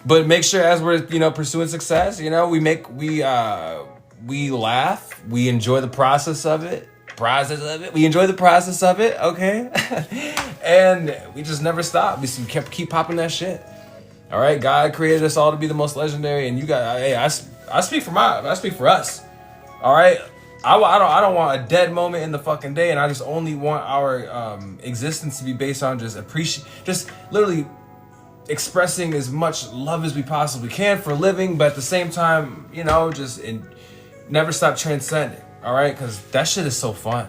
But make sure as we're pursuing success, we laugh, we enjoy the process of it. We enjoy the process of it, okay? And we just never stop. We keep popping that shit. All right, God created us all to be the most legendary, and you got. Hey, I speak for us. All right, I don't want a dead moment in the fucking day, and I just only want our existence to be based on just literally expressing as much love as we possibly can for living, but at the same time, never stop transcending. All right, because that shit is so fun.